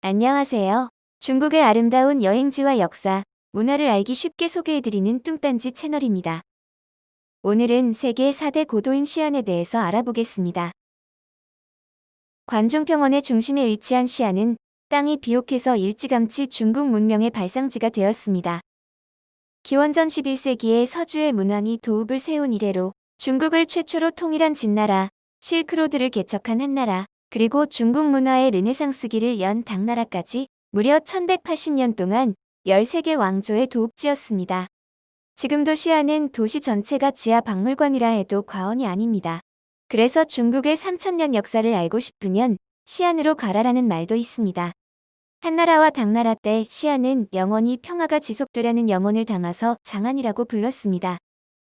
안녕하세요. 중국의 아름다운 여행지와 역사, 문화를 알기 쉽게 소개해드리는 뚱딴지 채널입니다. 오늘은 세계 4대 고도인 시안에 대해서 알아보겠습니다. 관중평원의 중심에 위치한 시안은 땅이 비옥해서 일찌감치 중국 문명의 발상지가 되었습니다. 기원전 11세기에 서주의 문왕이 도읍을 세운 이래로 중국을 최초로 통일한 진나라, 실크로드를 개척한 한나라, 그리고 중국 문화의 르네상스기를 연 당나라까지 무려 1180년 동안 13개 왕조의 도읍지였습니다. 지금도 시안은 도시 전체가 지하 박물관이라 해도 과언이 아닙니다. 그래서 중국의 3000년 역사를 알고 싶으면 시안으로 가라라는 말도 있습니다. 한나라와 당나라 때 시안은 영원히 평화가 지속되려는 염원을 담아서 장안이라고 불렀습니다.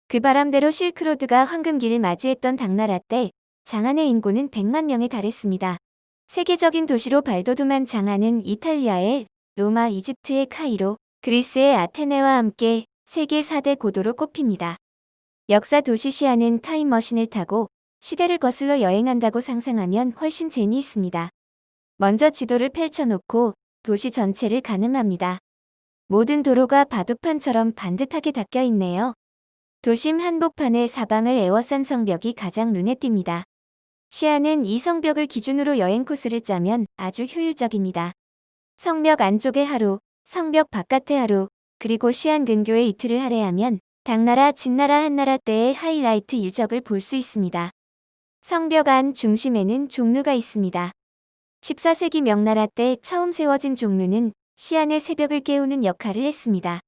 그 바람대로 실크로드가 황금기를 맞이했던 당나라 때 장안의 인구는 100만 명에 달했습니다. 세계적인 도시로 발돋움한 장안은 이탈리아의 로마, 이집트의 카이로, 그리스의 아테네와 함께 세계 4대 고도로 꼽힙니다. 역사 도시 시안은 타임머신을 타고 시대를 거슬러 여행한다고 상상하면 훨씬 재미있습니다. 먼저 지도를 펼쳐놓고 도시 전체를 가늠합니다. 모든 도로가 바둑판처럼 반듯하게 닦여 있네요. 도심 한복판에 사방을 에워싼 성벽이 가장 눈에 띕니다. 시안은 이 성벽을 기준으로 여행 코스를 짜면 아주 효율적입니다. 성벽 안쪽에 하루, 성벽 바깥에 하루, 그리고 시안 근교에 이틀을 할애하면 당나라, 진나라, 한나라 때의 하이라이트 유적을 볼 수 있습니다. 성벽 안 중심에는 종루가 있습니다. 14세기 명나라 때 처음 세워진 종루는 시안의 새벽을 깨우는 역할을 했습니다.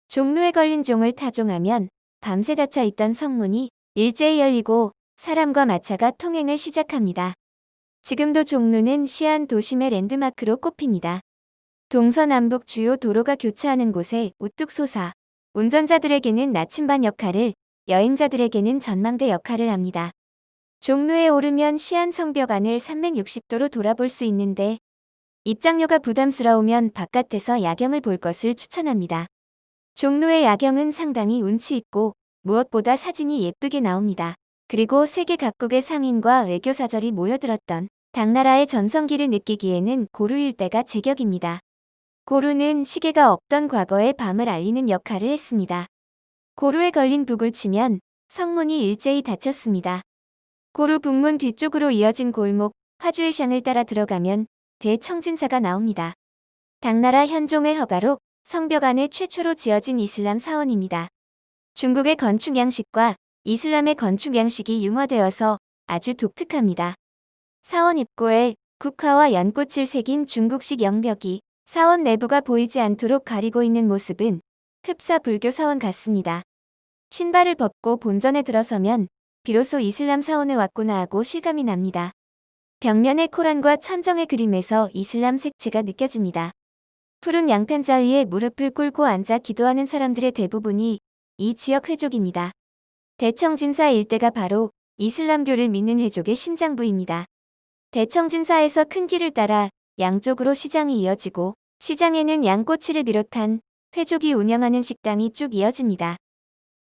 종루에 걸린 종을 타종하면 밤새 닫혀 있던 성문이 일제히 열리고 사람과 마차가 통행을 시작합니다. 지금도 종루는 시안 도심의 랜드마크로 꼽힙니다. 동서남북 주요 도로가 교차하는 곳에 우뚝 솟아 운전자들에게는 나침반 역할을, 여행자들에게는 전망대 역할을 합니다. 종루에 오르면 시안 성벽 안을 360도로 돌아볼 수 있는데 입장료가 부담스러우면 바깥에서 야경을 볼 것을 추천합니다. 종루의 야경은 상당히 운치 있고 무엇보다 사진이 예쁘게 나옵니다. 그리고 세계 각국의 상인과 외교사절이 모여들었던 당나라의 전성기를 느끼기에는 고루 일대가 제격입니다. 고루는 시계가 없던 과거의 밤을 알리는 역할을 했습니다. 고루에 걸린 북을 치면 성문이 일제히 닫혔습니다. 고루 북문 뒤쪽으로 이어진 골목 화주의 샹을 따라 들어가면 대청진사가 나옵니다. 당나라 현종의 허가로 성벽 안에 최초로 지어진 이슬람 사원입니다. 중국의 건축 양식과 이슬람의 건축 양식이 융화되어서 아주 독특합니다. 사원 입구에 국화와 연꽃을 새긴 중국식 영벽이 사원 내부가 보이지 않도록 가리고 있는 모습은 흡사 불교 사원 같습니다. 신발을 벗고 본전에 들어서면 비로소 이슬람 사원에 왔구나 하고 실감이 납니다. 벽면의 코란과 천정의 그림에서 이슬람 색채가 느껴집니다. 푸른 양탄자 위에 무릎을 꿇고 앉아 기도하는 사람들의 대부분이 이 지역 회족입니다. 대청진사 일대가 바로 이슬람교를 믿는 회족의 심장부입니다. 대청진사에서 큰 길을 따라 양쪽으로 시장이 이어지고 시장에는 양꼬치를 비롯한 회족이 운영하는 식당이 쭉 이어집니다.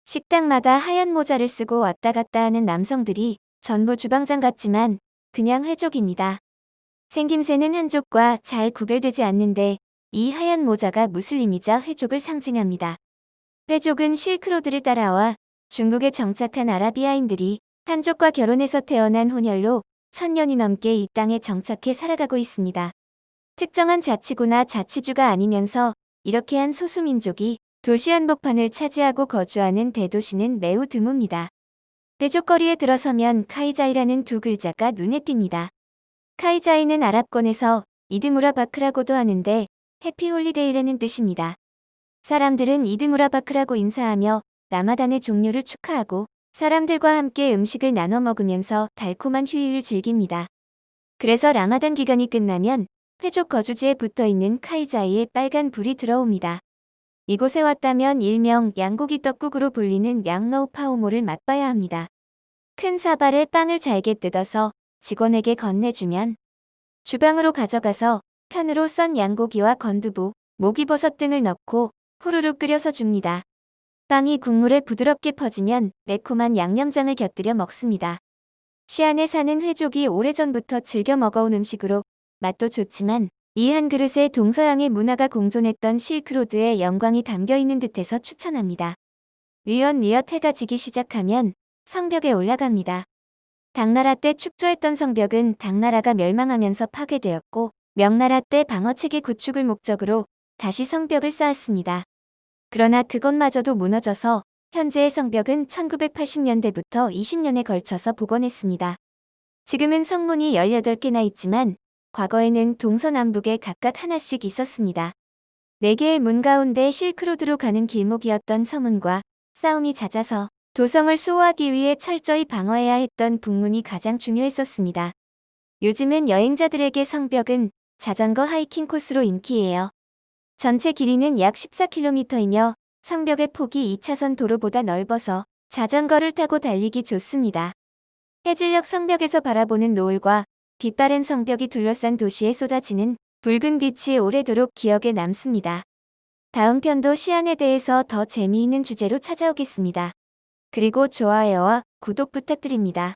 식당마다 하얀 모자를 쓰고 왔다 갔다 하는 남성들이 전부 주방장 같지만 그냥 회족입니다. 생김새는 한족과 잘 구별되지 않는데 이 하얀 모자가 무슬림이자 회족을 상징합니다. 회족은 실크로드를 따라와 중국에 정착한 아라비아인들이 한족과 결혼해서 태어난 혼혈로 1000년이 넘게 이 땅에 정착해 살아가고 있습니다. 특정한 자치구나 자치주가 아니면서 이렇게 한 소수민족이 도시 한복판을 차지하고 거주하는 대도시는 매우 드뭅니다. 회족거리에 들어서면 카이자이라는 두 글자가 눈에 띕니다. 카이자이는 아랍권에서 이드무라바크라고도 하는데 해피홀리데이라는 뜻입니다. 사람들은 이드무라바크라고 인사하며 라마단의 종료를 축하하고 사람들과 함께 음식을 나눠 먹으면서 달콤한 휴일을 즐깁니다. 그래서 라마단 기간이 끝나면 회족 거주지에 붙어있는 카이자이에 빨간 불이 들어옵니다. 이곳에 왔다면 일명 양고기 떡국으로 불리는 양러우 파오모를 맛봐야 합니다. 큰 사발에 빵을 잘게 뜯어서 직원에게 건네주면 주방으로 가져가서 편으로 썬 양고기와 건두부, 목이버섯 등을 넣고 후루룩 끓여서 줍니다. 빵이 국물에 부드럽게 퍼지면 매콤한 양념장을 곁들여 먹습니다. 시안에 사는 회족이 오래전부터 즐겨 먹어온 음식으로 맛도 좋지만 이 한 그릇에 동서양의 문화가 공존했던 실크로드의 영광이 담겨있는 듯해서 추천합니다. 리엇 해가 지기 시작하면 성벽에 올라갑니다. 당나라 때 축조했던 성벽은 당나라가 멸망하면서 파괴되었고 명나라 때 방어체계 구축을 목적으로 다시 성벽을 쌓았습니다. 그러나 그것마저도 무너져서 현재의 성벽은 1980년대부터 20년에 걸쳐서 복원했습니다. 지금은 성문이 18개나 있지만 과거에는 동서남북에 각각 하나씩 있었습니다. 4개의 문 가운데 실크로드로 가는 길목이었던 서문과 싸움이 잦아서 도성을 수호하기 위해 철저히 방어해야 했던 북문이 가장 중요했었습니다. 요즘은 여행자들에게 성벽은 자전거 하이킹 코스로 인기예요. 전체 길이는 약 14km이며 성벽의 폭이 2차선 도로보다 넓어서 자전거를 타고 달리기 좋습니다. 해질녘 성벽에서 바라보는 노을과 빛바랜 성벽이 둘러싼 도시에 쏟아지는 붉은 빛이 오래도록 기억에 남습니다. 다음 편도 시안에 대해서 더 재미있는 주제로 찾아오겠습니다. 그리고 좋아요와 구독 부탁드립니다.